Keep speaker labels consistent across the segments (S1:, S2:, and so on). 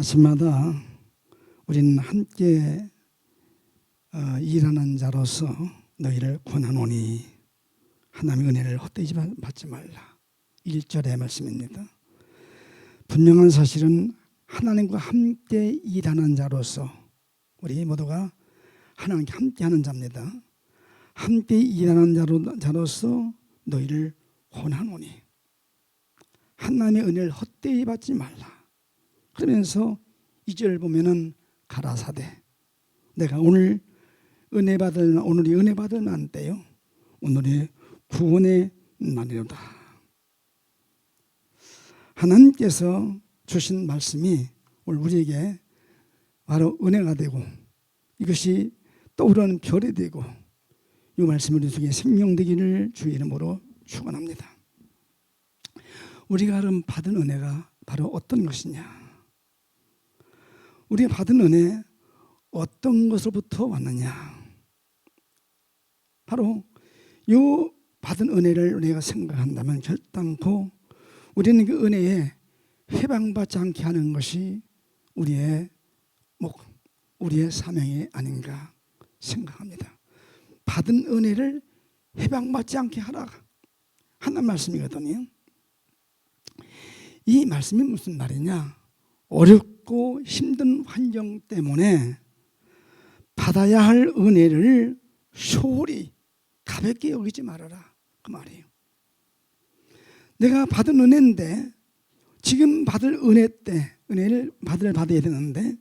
S1: 아침마다 우리는 함께 일하는 자로서 너희를 권하노니 하나님의 은혜를 헛되이 받지 말라. 1절의 말씀입니다. 분명한 사실은 하나님과 함께 일하는 자로서 우리 모두가 하나님과 함께하는 자입니다. 함께 일하는 자로서 너희를 권하노니 하나님의 은혜를 헛되이 받지 말라. 그러면서 2절 보면은 가라사대 내가 오늘이 은혜 받을 만 때요 오늘이 구원의 날이로다. 하나님께서 주신 말씀이 오늘 우리에게 바로 은혜가 되고 이것이 떠오르는 별이 되고 이 말씀을 우리 속에 생명되기를 주의 이름으로 축원합니다. 우리가 그럼 받은 은혜가 바로 어떤 것이냐? 우리가 받은 은혜 어떤 것으로부터 왔느냐? 바로 이 받은 은혜를 우리가 생각한다면 결단코 우리는 그 은혜에 해방받지 않게 하는 것이 우리의 사명이 아닌가 생각합니다. 받은 은혜를 해방받지 않게 하라 하는 말씀이거든요. 이 말씀이 무슨 말이냐? 어렵고 힘든 환경 때문에 받아야 할 은혜를 소홀히 가볍게 여기지 말아라 그 말이에요. 내가 받은 은혜인데 지금 받을 은혜 때 은혜를 받아야 되는데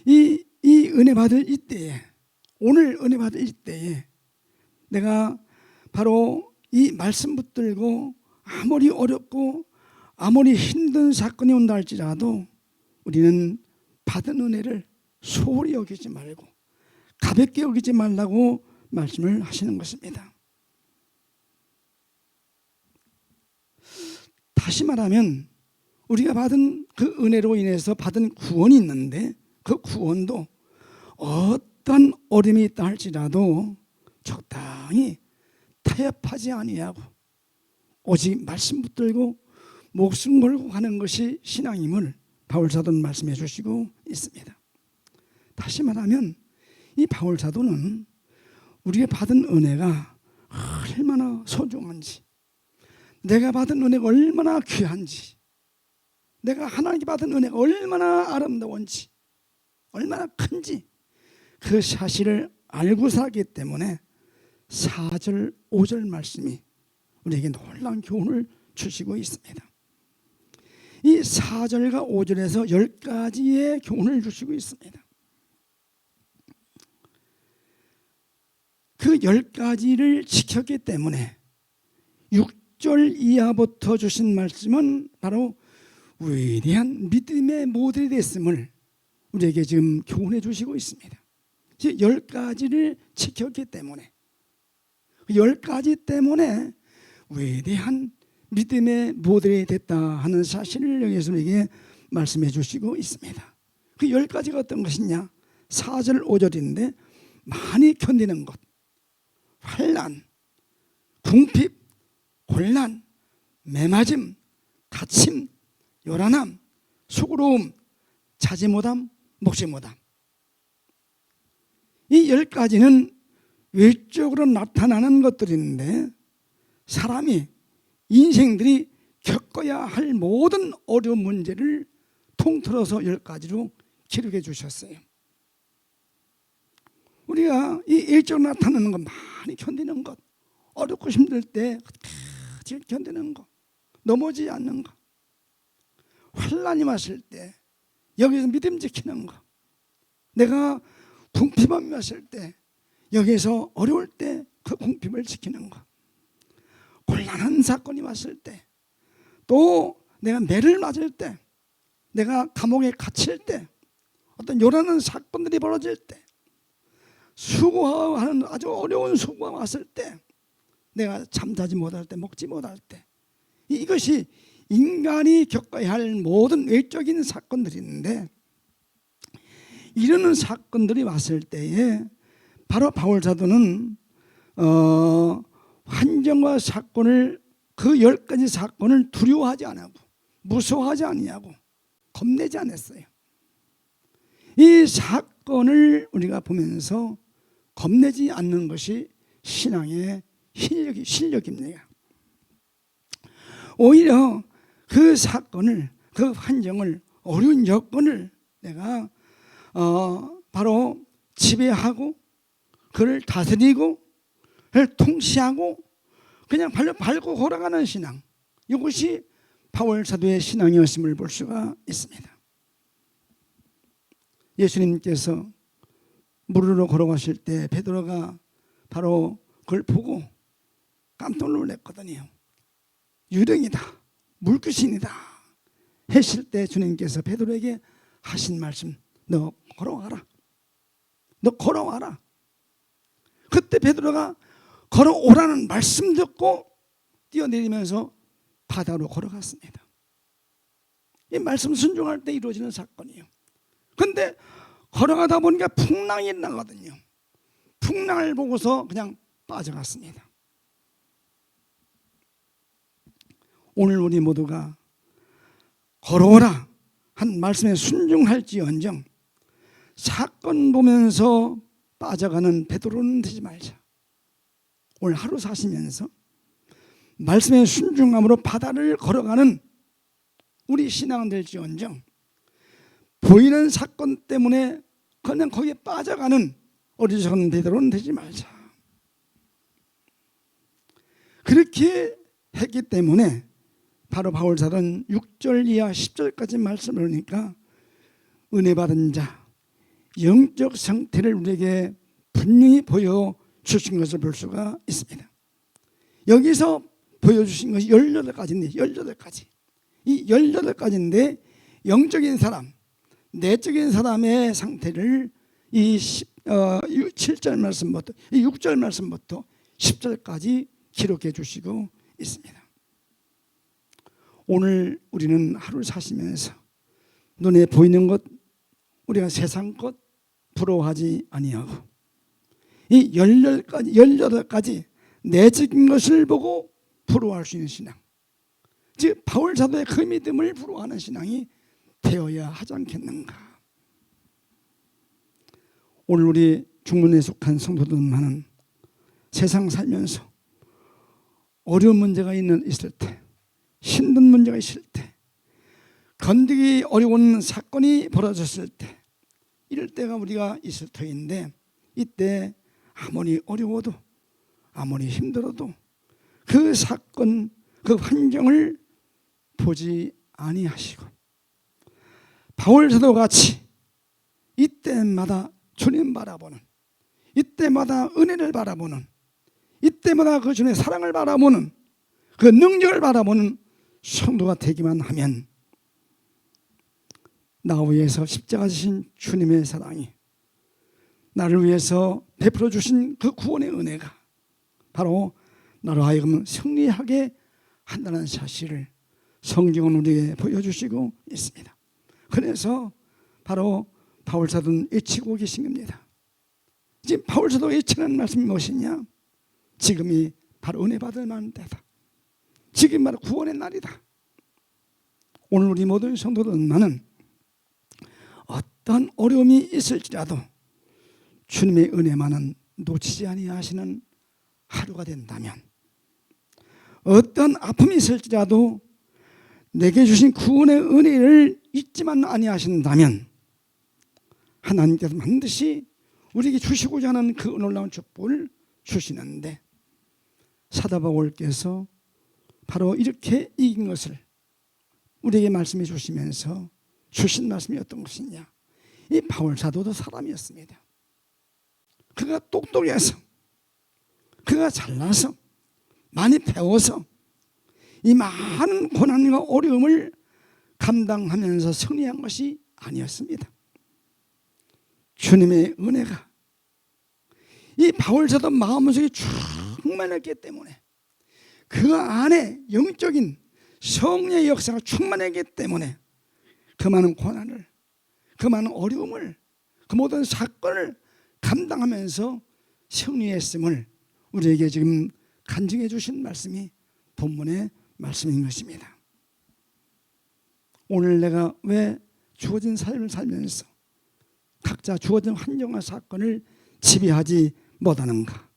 S1: 이 은혜 받을 이때에 오늘 은혜 받을 이때에 내가 바로 이 말씀 붙들고 아무리 어렵고 아무리 힘든 사건이 온다 할지라도 우리는 받은 은혜를 소홀히 여기지 말고 가볍게 여기지 말라고 말씀을 하시는 것입니다. 다시 말하면 우리가 받은 그 은혜로 인해서 받은 구원이 있는데 그 구원도 어떤 어려움이 있다 할지라도 적당히 타협하지 아니하고 오직 말씀 붙들고 목숨 걸고 가는 것이 신앙임을 바울사도는 말씀해 주시고 있습니다. 다시 말하면 이 바울사도는 우리가 받은 은혜가 얼마나 소중한지 내가 받은 은혜가 얼마나 귀한지 내가 하나님께 받은 은혜가 얼마나 아름다운지 얼마나 큰지 그 사실을 알고 살기 때문에 4절 5절 말씀이 우리에게 놀라운 교훈을 주시고 있습니다. 이 4절과 5절에서 10가지의 교훈을 주시고 있습니다. 그 10가지를 지켰기 때문에 6절 이하부터 주신 말씀은 바로 위대한 믿음의 모델이 됐음을 우리에게 지금 교훈해 주시고 있습니다. 10가지를 지켰기 때문에 10가지 때문에 위대한 믿음의 모델이 됐다 하는 사실을 여기서 우리에게 말씀해 주시고 있습니다. 그 10가지가 어떤 것이냐? 4절 5절인데 많이 견디는 것, 환난, 궁핍, 곤란, 매맞음, 다침, 요란함, 수고로움, 자제못함, 목시못함. 이 10가지는 외적으로 나타나는 것들인데 사람이 인생들이 겪어야 할 모든 어려운 문제를 통틀어서 10가지로 기록해 주셨어요. 우리가 이 일적으로 나타나는 것 많이 견디는 것, 어렵고 힘들 때 끝까지 견디는 것, 넘어지지 않는 것, 환난이 왔을 때 여기서 믿음 지키는 것, 내가 궁핍함이 왔을 때 여기서 어려울 때 그 궁핍을 지키는 것, 곤란한 사건이 왔을 때, 또 내가 매를 맞을 때, 내가 감옥에 갇힐 때, 어떤 요란한 사건들이 벌어질 때, 수고하는 아주 어려운 수고가 왔을 때, 내가 잠자지 못할 때, 먹지 못할 때, 이것이 인간이 겪어야 할 모든 외적인 사건들이 있는데 이러는 사건들이 왔을 때에 바로 바울사도는 환경과 사건을 그 10가지 사건을 두려워하지 않고 무서워하지 아니하고 겁내지 않았어요. 이 사건을 우리가 보면서 겁내지 않는 것이 신앙의 실력입니다. 오히려 그 사건을, 그 환경을, 어려운 여건을 내가 바로 지배하고 그를 다스리고 그를 통치하고 그냥 발로 밟고 걸어가는 신앙, 이것이 바울 사도의 신앙이었음을 볼 수가 있습니다. 예수님께서 물 위로 걸어가실 때 베드로가 바로 그걸 보고 깜짝 놀랐거든요. 유령이다, 물귀신이다 했을 때 주님께서 베드로에게 하신 말씀, 너 걸어와라, 너 걸어와라. 그때 베드로가 걸어오라는 말씀 듣고 뛰어내리면서 바다로 걸어갔습니다. 이 말씀 순종할 때 이루어지는 사건이에요. 그런데 걸어가다 보니까 풍랑이 나거든요. 풍랑을 보고서 그냥 빠져갔습니다. 오늘 우리 모두가 걸어오라 한 말씀에 순종할지언정 사건 보면서 빠져가는 베드로는 되지 말자. 오늘 하루 사시면서 말씀에 순종함으로 바다를 걸어가는 우리 신앙은 될지언정 보이는 사건 때문에 그냥 거기에 빠져가는 어리석은 베드로는 되지 말자. 그렇게 했기 때문에 바로 바울 사도는 6절 이하 10절까지 말씀을 하니까 은혜 받은 자 영적 상태를 우리에게 분명히 보여주신 것을 볼 수가 있습니다. 여기서 보여주신 것이 18가지인데 18가지. 이 18가지인데 영적인 사람, 내적인 사람의 상태를 이 7절 말씀부터 이 6절 말씀부터 10절까지 기록해 주시고 있습니다. 오늘 우리는 하루를 사시면서 눈에 보이는 것, 우리가 세상 것 부러워하지 아니하고 이 18가지 내적인 것을 보고 부러워할 수 있는 신앙, 즉 바울 사도의 그 믿음을 부러워하는 신앙이 되어야 하지 않겠는가. 오늘 우리 중문에 속한 성도들만은 세상 살면서 어려운 문제가 있을 때, 힘든 문제가 있을 때, 건드기 어려운 사건이 벌어졌을 때, 이럴 때가 우리가 있을 터인데 이때 아무리 어려워도 아무리 힘들어도 그 사건, 그 환경을 보지 아니하시고 바울 사도 같이 이때마다 주님 바라보는, 이때마다 은혜를 바라보는, 이때마다 그 주님의 사랑을 바라보는, 그 능력을 바라보는 성도가 되기만 하면 나 위해서 십자가 지신 주님의 사랑이, 나를 위해서 베풀어 주신 그 구원의 은혜가 바로 나로 하여금 승리하게 한다는 사실을 성경은 우리에게 보여주시고 있습니다. 그래서 바로 바울 사도는 외치고 계신 겁니다. 지금 바울 사도가 외치는 말씀이 무엇이냐? 지금이 바로 은혜 받을 만한 때다. 지금 바로 구원의 날이다. 오늘 우리 모든 성도들만은 어떤 어려움이 있을지라도 주님의 은혜만은 놓치지 아니하시는 하루가 된다면, 어떤 아픔이 있을지라도 내게 주신 구원의 은혜를 잊지만 아니하신다면 하나님께서 반드시 우리에게 주시고자 하는 그 놀라운 축복을 주시는데, 사도 바울께서 바로 이렇게 이긴 것을 우리에게 말씀해 주시면서 주신 말씀이 어떤 것이냐? 이 바울 사도도 사람이었습니다. 그가 똑똑해서, 그가 잘나서, 많이 배워서 이 많은 고난과 어려움을 감당하면서 승리한 것이 아니었습니다. 주님의 은혜가 이 바울 사도 마음속에 충만했기 때문에, 그 안에 영적인 성령의 역사가 충만했기 때문에 그 많은 고난을, 그 많은 어려움을, 그 모든 사건을 감당하면서 승리했음을 우리에게 지금 간증해 주신 말씀이 본문의 말씀인 것입니다. 오늘 내가 왜 주어진 삶을 살면서 각자 주어진 환경과 사건을 지배하지 못하는가?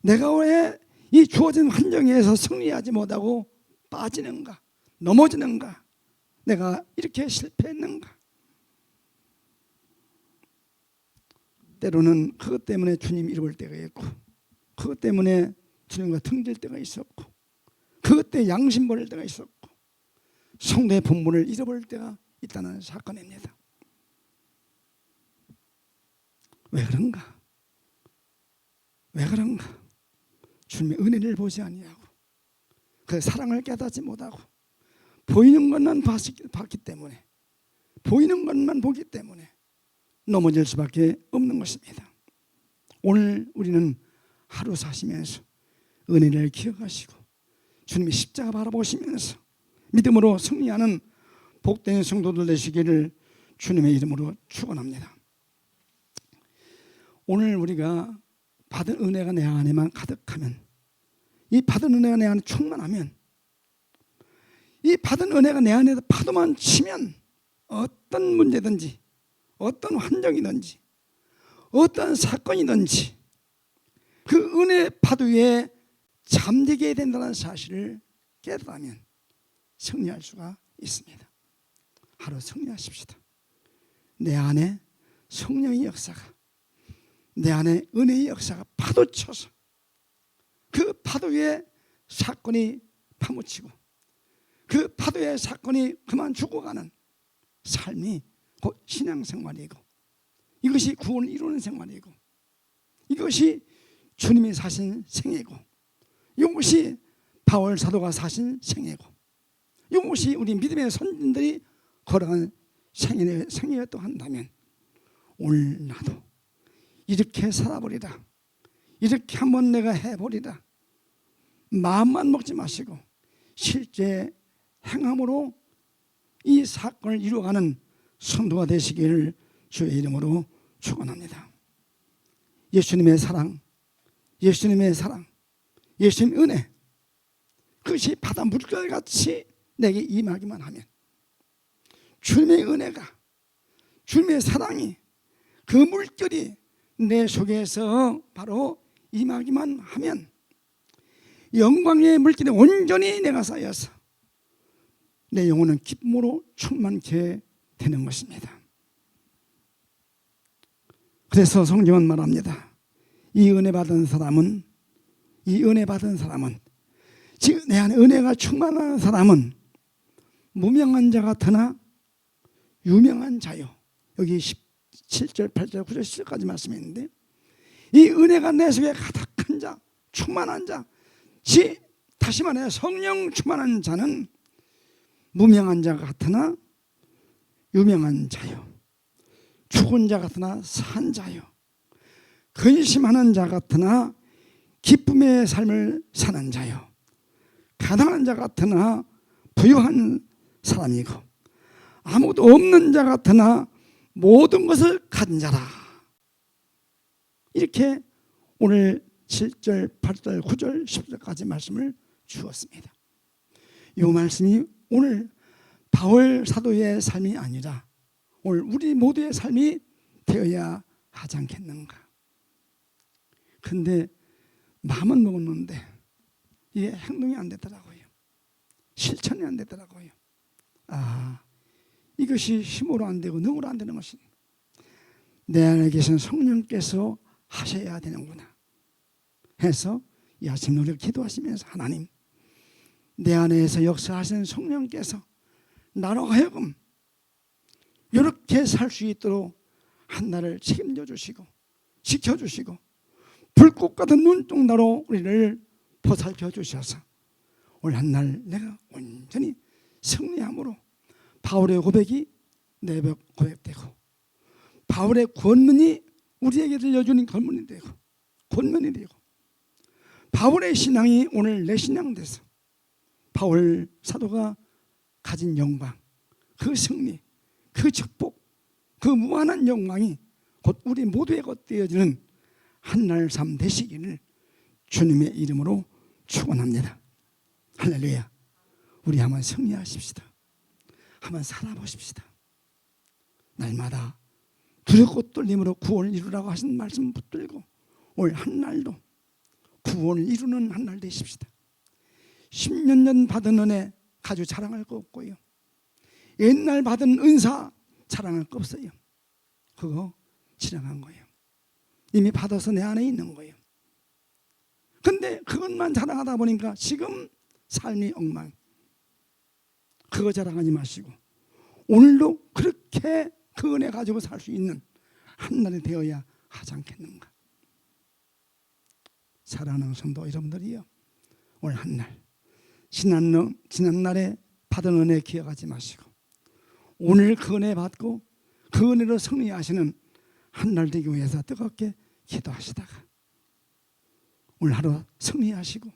S1: 내가 왜 이 주어진 환경에서 승리하지 못하고 빠지는가? 넘어지는가? 내가 이렇게 실패했는가? 때로는 그것 때문에 주님 잃어볼 때가 있고, 그것 때문에 주님과 등질 때가 있었고, 그것 때문에 양심 버릴 때가 있었고, 성도의 본분을 잃어버릴 때가 있다는 사건입니다. 왜 그런가? 왜 그런가? 주님의 은혜를 보지 아니하고 그 사랑을 깨닫지 못하고 보이는 것만 봤기 때문에, 보이는 것만 보기 때문에 넘어질 수밖에 없는 것입니다. 오늘 우리는 하루 사시면서 은혜를 기억하시고 주님의 십자가 바라보시면서 믿음으로 승리하는 복된 성도들 되시기를 주님의 이름으로 축원합니다. 오늘 우리가 받은 은혜가 내 안에만 가득하면, 이 받은 은혜가 내 안에 충만하면, 이 받은 은혜가 내 안에서 파도만 치면 어떤 문제든지, 어떤 환경이든지, 어떤 사건이든지 그 은혜 파도에 잠들게 된다는 사실을 깨달으면 승리할 수가 있습니다. 하루 승리하십시다. 내 안에 성령의 역사가, 내 안에 은혜의 역사가 파도쳐서 그 파도에 사건이 파묻히고 그 파도의 사건이 그만 죽어가는 삶이 곧 신앙생활이고, 이것이 구원을 이루는 생활이고, 이것이 주님이 사신 생애고, 이것이 바울 사도가 사신 생애고, 이것이 우리 믿음의 선진들이 걸어간 생애였다고 한다면 오늘 나도 이렇게 살아버리라, 이렇게 한번 내가 해버리라, 마음만 먹지 마시고 실제 행함으로 이 사건을 이루어가는 성도가 되시기를 주의 이름으로 축원합니다. 예수님의 사랑, 예수님의 사랑, 예수님의 은혜, 그것이 바다 물결같이 내게 임하기만 하면, 주님의 은혜가, 주님의 사랑이, 그 물결이 내 속에서 바로 임하기만 하면 영광의 물길에 온전히 내가 쌓여서 내 영혼은 기쁨으로 충만케 되는 것입니다. 그래서 성경은 말합니다. 이 은혜 받은 사람은, 즉 내 안에 은혜가 충만한 사람은 무명한 자 같으나 유명한 자요. 여기 17절, 8절, 9절, 10절까지 말씀이 있는데, 이 은혜가 내 속에 가득한 자, 충만한 자, 다시 말해 성령 충만한 자는 무명한 자 같으나 유명한 자요, 죽은 자 같으나 산 자요, 근심하는 자 같으나 기쁨의 삶을 사는 자요, 가난한 자 같으나 부유한 사람이고, 아무도 없는 자 같으나 모든 것을 가진 자라. 이렇게 오늘 7절, 8절, 9절, 10절까지 말씀을 주었습니다. 이 말씀이 오늘 바울 사도의 삶이 아니라 오늘 우리 모두의 삶이 되어야 하지 않겠는가. 근데 마음은 먹었는데 이게 행동이 안 되더라고요. 실천이 안 되더라고요. 이것이 힘으로 안 되고 능으로 안 되는 것이 내 안에 계신 성령께서 하셔야 되는구나 해서 이 아침 우리가 기도하시면서, 하나님, 내 안에서 역사하신 성령께서 나로 하여금 이렇게 살 수 있도록 한나를 책임져 주시고 지켜주시고 불꽃 같은 눈동자로 우리를 보살펴 주셔서 오늘 한날 내가 온전히 승리함으로 바울의 고백이 내 고백되고, 바울의 권면이 우리에게 들려주는 권면이 되고, 권면이 되고, 바울의 신앙이 오늘 내 신앙 돼서 바울 사도가 가진 영광, 그 승리, 그 축복, 그 무한한 영광이 곧 우리 모두의 것 되어지는 한날 삶 되시기를 주님의 이름으로 축원합니다. 할렐루야. 우리 한번 승리하십시다. 한번 살아보십시다. 날마다 두렵고 떨림으로 구원을 이루라고 하신 말씀 붙들고 올 한날도 구원을 이루는 한날 되십시다. 10년 전 받은 은혜 가지고 자랑할 거 없고요. 옛날 받은 은사 자랑할 거 없어요. 그거 지나간 거예요. 이미 받아서 내 안에 있는 거예요. 근데 그것만 자랑하다 보니까 지금 삶이 엉망. 그거 자랑하지 마시고 오늘도 그렇게 그 은혜 가지고 살 수 있는 한날이 되어야 하지 않겠는가. 사랑하는 성도 여러분들이요, 오늘 한날 지난날에 받은 은혜 기억하지 마시고 오늘 그 은혜 받고 그 은혜로 승리하시는 한날 되기 위해서 뜨겁게 기도하시다가 오늘 하루 승리하시고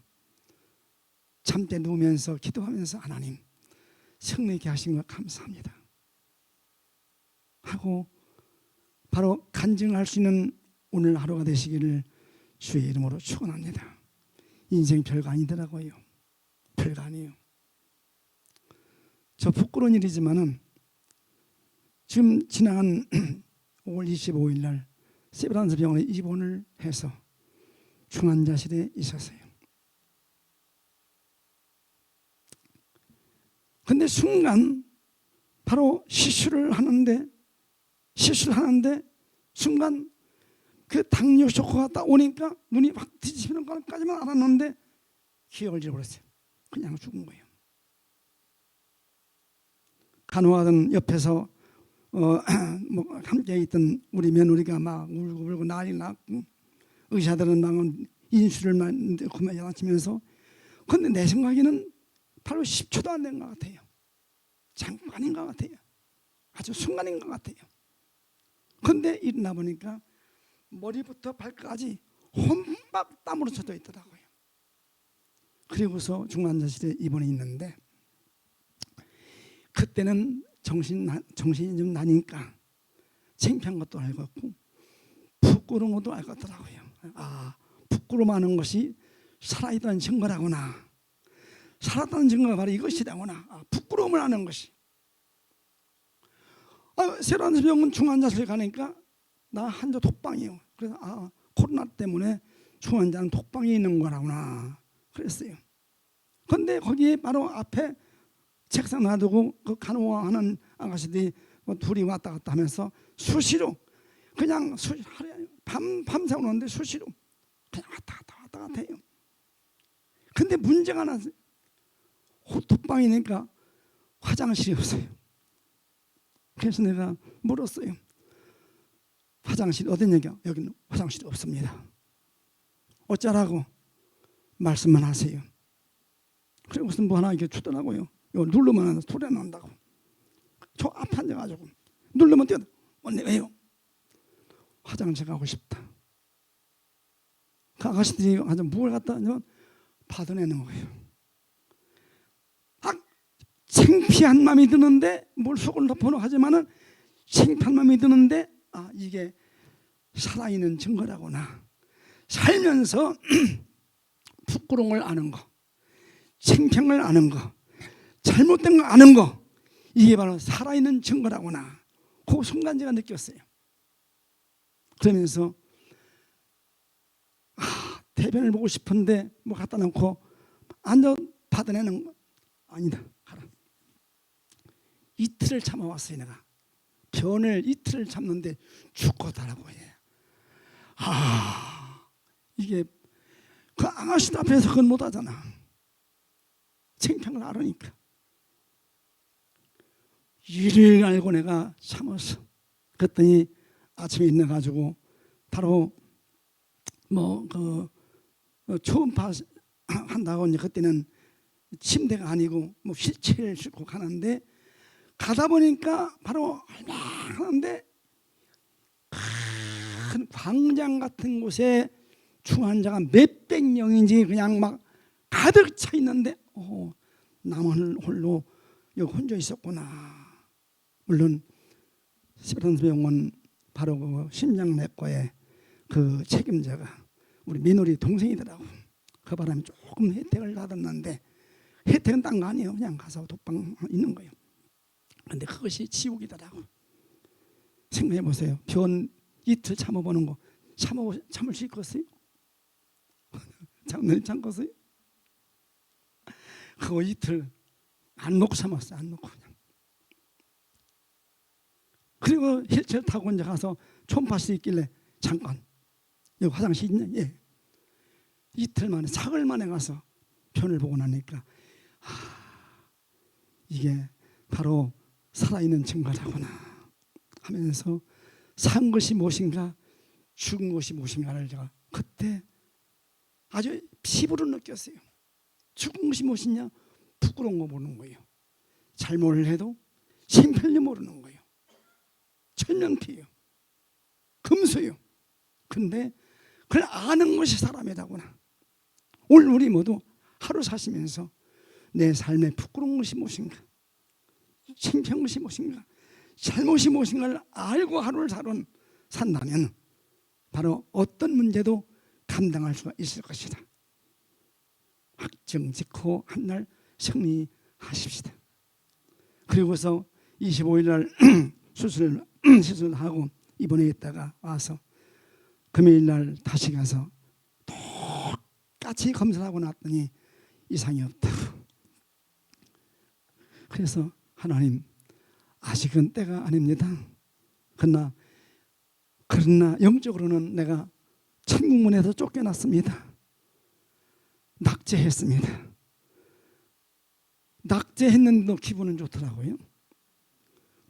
S1: 잠때 누우면서 기도하면서 하나님 승리케 하신 것 감사합니다 하고 바로 간증할 수 있는 오늘 하루가 되시기를 주의 이름으로 축원합니다. 인생 별거 아니더라고요. 별거 아니에요. 저 부끄러운 일이지만은 지금 지난 5월 25일 날 세브란스 병원에 입원을 해서 중환자실에 있었어요. 근데 순간 바로 시술을 하는데 순간 그 당뇨 쇼크가 딱 오니까 눈이 확 뒤집히는 것까지만 알았는데 기억을 잃어버렸어요. 그냥 죽은 거예요. 간호하던 옆에서 함께 있던 우리 며느리가 막 울고 난리 났고 의사들은 막 인수를 그만치면서 근데 내 생각에는 바로 10초도 안 된 것 같아요. 잠깐인 것 같아요. 아주 순간인 것 같아요. 근데 일어나 보니까 머리부터 발까지 혼밥 땀으로 젖어 있더라고요. 그리고서 중환자실에 입원해 있는데 그때는 정신이 좀 나니까 창피한 것도 알겠고 부끄러운 것도 알겠더라고요. 아, 부끄러워하는 것이 살아있다는 증거라구나. 살았다는 증거가 바로 이것이라구나. 아, 부끄러움을 하는 것이. 세브란스 병원 중환자실에 가니까 나 한조 독방이에요. 그래서 코로나 때문에 중환자는 독방에 있는 거라구나 그랬어요. 근데 거기에 바로 앞에 책상 놔두고 그 간호하는 아가씨들이 둘이 왔다 갔다 하면서 수시로 그냥 밤새 오는데 수시로 그냥 왔다 갔다 해요. 근데 문제가 하나, 독방이니까 화장실이 없어요. 그래서 내가 물었어요. 화장실 어디냐니까 여기는 화장실이 없습니다. 어쩌라고? 말씀만 하세요. 그리고서 뭐 하나 이렇게 주더라고요. 이거 누르면 소리 난다고. 저 앞에 앉아가지고 누르면 뛰어다. 언니 왜요? 화장실 가고 싶다. 그 아가씨들이 아주 뭘 갖다 하면 받아내는 거예요. 창피한 마음이 드는데 뭘 속을 덮어놓고 하지만은 창피한 마음이 드는데 이게 살아있는 증거라구나. 살면서 부끄러운 걸 아는 거, 창피한 걸 아는 거, 잘못된 거 아는 거, 이게 바로 살아있는 증거라구나. 그 순간 제가 느꼈어요. 그러면서 대변을 보고 싶은데 뭐 갖다 놓고 앉아 받아내는 거 아니다. 가라. 이틀을 참아왔어요. 내가 변을 이틀을 참는데 죽겠다라고 해. 이게 그 아가씨 앞에서 그건 못하잖아. 창피한 걸 알으니까. 이를 알고 내가 참았어. 그랬더니 아침에 일어나가지고 바로 초음파 한다고 이제 그때는 침대가 아니고 휠체어를 싣고 가는데 가다 보니까 바로 얼마하는데 큰 광장 같은 곳에 중환자가 몇백 명인지 그냥 막 가득 차 있는데 나만 홀로 여기 혼자 있었구나. 물론 세브란스 병원 바로 그 심장내과의 그 책임자가 우리 민우리 동생이더라고. 그 바람에 조금 혜택을 받았는데 혜택은 딴 거 아니에요. 그냥 가서 독방 있는 거예요. 근데 그것이 지옥이더라고. 생각해 보세요. 변 이틀 참아보는 거 참을 수 있겠어요? 늘 참겠어요? 그거 이틀 안 먹고 참았어요. 안 먹고 그냥. 그리고 휠체어 타고 이제 가서 촌파스 있길래 잠깐 여기 화장실 있냐? 예. 이틀 만에 사흘 만에 가서 변을 보고 나니까 이게 바로 살아있는 증거라구나 하면서 산 것이 무엇인가 죽은 것이 무엇인가를 제가 그때 아주 피부로 느꼈어요. 죽은 것이 무엇이냐? 부끄러운 거 모르는 거예요. 잘못을 해도 심편리 모르는 거예요. 천명피예요. 금수예요. 근데 그걸 아는 것이 사람이다구나. 오늘 우리 모두 하루 사시면서 내 삶에 부끄러운 것이 무엇인가, 창피한 것이 무엇인가, 잘못이 무엇인가를 알고 하루를 산다면 바로 어떤 문제도 감당할 수가 있을 것이다. 확정 짓고 한 날 승리하십시다. 그리고서 25일 날 수술하고 입원해 있다가 와서 금요일 날 다시 가서 똑같이 검사를 하고 났더니 이상이 없다. 그래서 하나님, 아직은 때가 아닙니다. 그러나 영적으로는 내가 천국문에서 쫓겨났습니다. 낙제했습니다. 낙제했는데도 기분은 좋더라고요.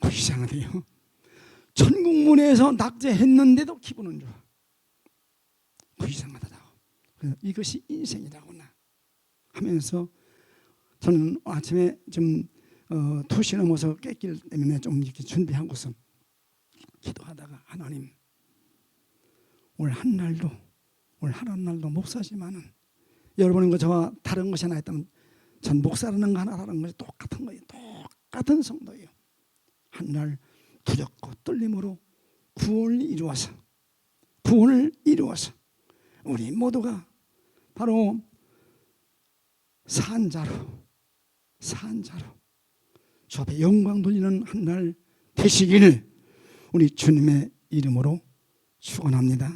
S1: 그 이상하대요. 천국문에서 낙제했는데도 기분은 좋아. 그 이상하더라고. 그래서 이것이 인생이라구나 하면서 저는 아침에 좀 2시 넘어서 깼기 때문에 좀 이렇게 준비하고서 기도하다가 하나님, 오늘 하루날도 목사지만은 여러분과 저와 다른 것이 하나 있다면 전 목사라는 거 하나라는 것이 똑같은 거예요. 똑같은 성도예요. 한 날 두렵고 떨림으로 구원을 이루어서 우리 모두가 바로 산자로 주 앞에 영광 돌리는 한 날 되시기를 우리 주님의 이름으로 축원합니다.